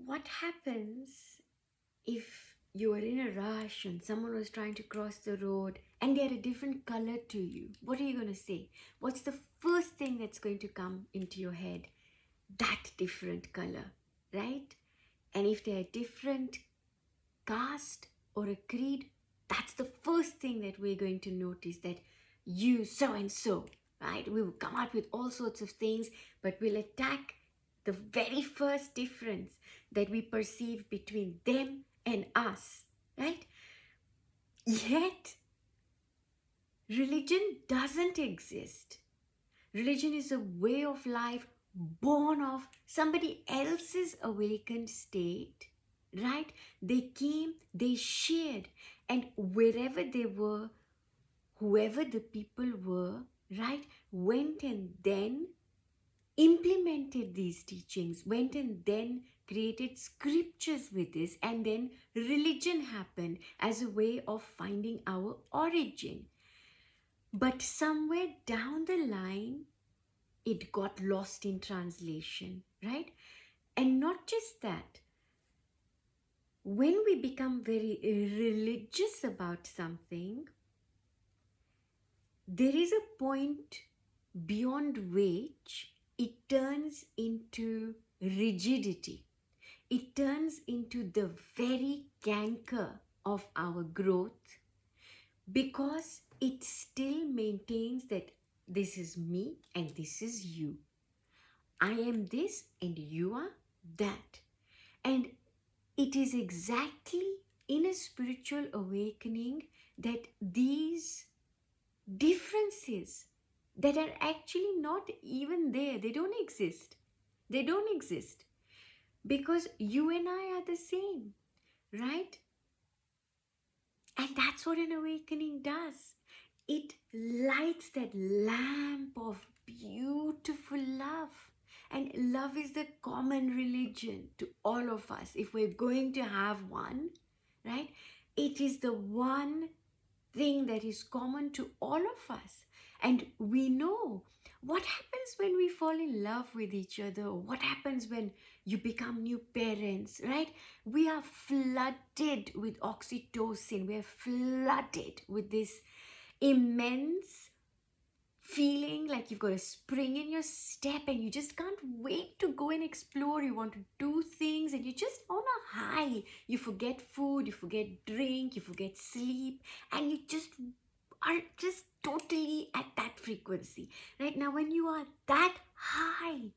what happens if you were in a rush and someone was trying to cross the road and they're a different color to you? What are you going to say? What's the first thing that's going to come into your head? That different color, right? And if they're a different caste or a creed, that's the first thing that we're going to notice, that you so and so, right? We will come up with all sorts of things, but we'll attack the very first difference that we perceive between them and us, right? Yet, religion doesn't exist. Religion is a way of life born of somebody else's awakened state, right? They came, they shared, and wherever they were, whoever the people were, right, went and then implemented these teachings, went and then created scriptures with this, and then religion happened as a way of finding our origin. But somewhere down the line, it got lost in translation, right? And not just that, when we become very religious about something, there is a point beyond which it turns into rigidity. It turns into the very canker of our growth, because it still maintains that this is me and this is you. I am this and you are that. And it is exactly in a spiritual awakening that these differences that are actually not even there, they don't exist. They don't exist because you and I are the same, right? And that's what an awakening does. It lights that lamp of beautiful love. And love is the common religion to all of us. If we're going to have one, right? It is the one thing that is common to all of us. And we know what happens when we fall in love with each other. What happens when you become new parents, right? We are flooded with oxytocin. We're flooded with this immense feeling like you've got a spring in your step and you just can't wait to go and explore. You want to do things and you're just on a high. You forget food, you forget drink, you forget sleep, and you just are just totally at that frequency. Right now, when you are that high,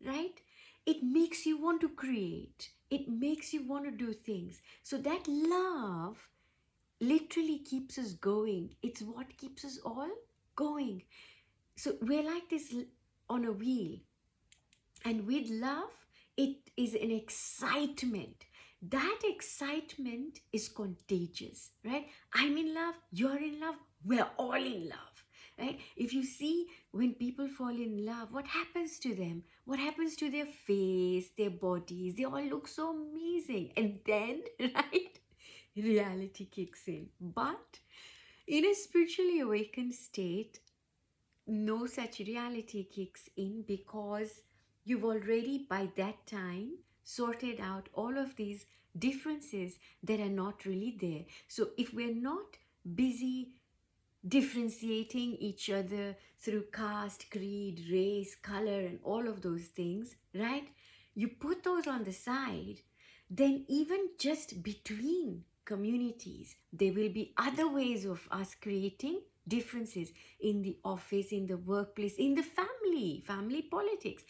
right? It makes you want to create. It makes you want to do things. So that love literally keeps us going. It's what keeps us all going. So we're like this on a wheel. And with love, it is an excitement. That excitement is contagious, right? I'm in love, you're in love, we're all in love, right? If you see when people fall in love, what happens to them? What happens to their face, their bodies? They all look so amazing. And then, right, reality kicks in. But in a spiritually awakened state, no such reality kicks in, because you've already by that time sorted out all of these differences that are not really there. So if we're not busy differentiating each other through caste, creed, race, color, and all of those things, right? You put those on the side, then even just between communities, there will be other ways of us creating differences in the office, in the workplace, in the family politics,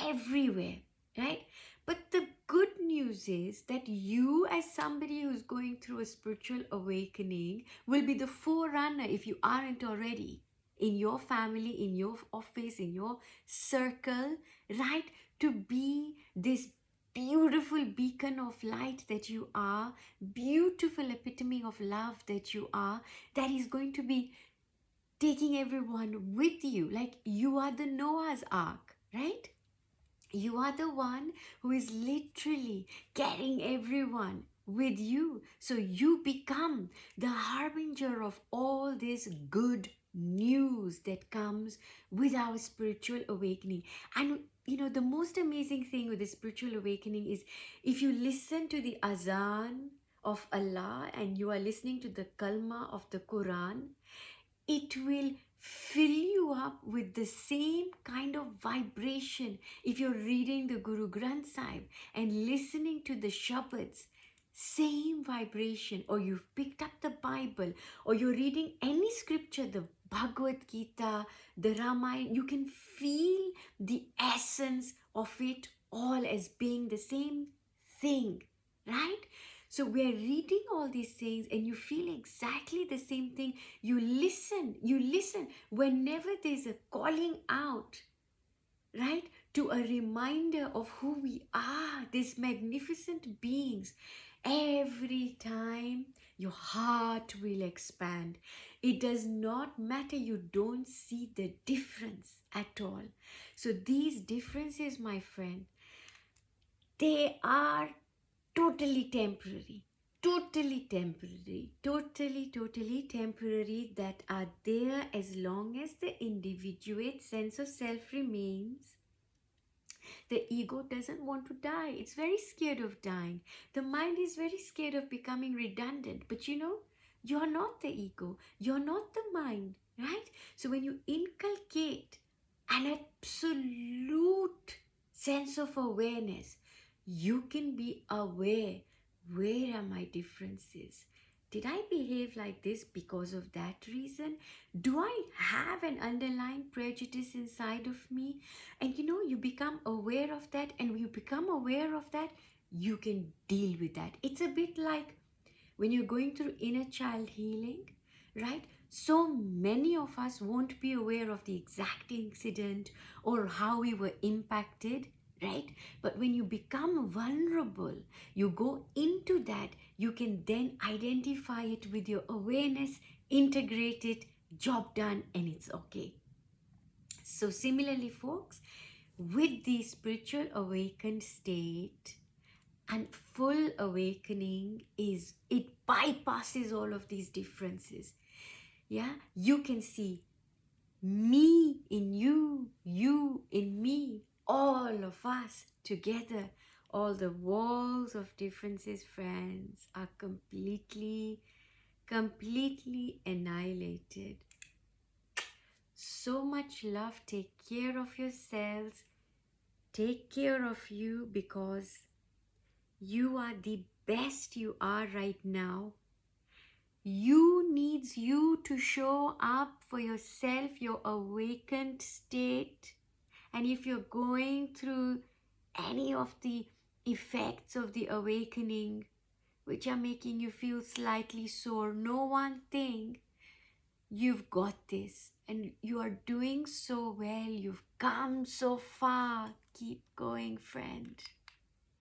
everywhere, right? But the good news is that you, as somebody who's going through a spiritual awakening, will be the forerunner, if you aren't already, in your family, in your office, in your circle, right? To be this beautiful beacon of light that you are, beautiful epitome of love that you are, that is going to be taking everyone with you. Like you are the Noah's Ark, right? You are the one who is literally carrying everyone with you. So you become the harbinger of all this good news that comes with our spiritual awakening. And the most amazing thing with the spiritual awakening is if you listen to the azan of Allah and you are listening to the kalma of the Quran, it will fill you up with the same kind of vibration. If you're reading the Guru Granth Sahib and listening to the Shabads, same vibration. Or you've picked up the Bible, or you're reading any scripture, the Bhagavad Gita, the Ramayana, you can feel the essence of it all as being the same thing, right? So we're reading all these things and you feel exactly the same thing. You listen whenever there's a calling out, right? To a reminder of who we are, these magnificent beings. Every time your heart will expand. It does not matter, you don't see the difference at all. So these differences, my friend, they are totally temporary, totally temporary, that are there as long as the individuate sense of self remains. The ego doesn't want to die. It's very scared of dying. The mind is very scared of becoming redundant. But you're not the ego. You're not the mind, right? So when you inculcate an absolute sense of awareness, you can be aware, where are my differences? Did I behave like this because of that reason? Do I have an underlying prejudice inside of me? And you become aware of that, and when you become aware of that, you can deal with that. It's a bit like when you're going through inner child healing, right? So many of us won't be aware of the exact incident or how we were impacted, right? But when you become vulnerable, you go into that, you can then identify it with your awareness, integrate it, job done, and it's okay. So similarly, folks, with the spiritual awakened state, and full awakening is, it bypasses all of these differences. Yeah, you can see me in you, you in me, all of us together. All the walls of differences, friends, are completely annihilated. So much love. Take care of yourselves. Take care of you, because you are the best you are right now. You needs you to show up for yourself, your awakened state. And if you're going through any of the effects of the awakening, which are making you feel slightly sore, know one thing: you've got this, and you are doing so well. You've come so far. Keep going, friend.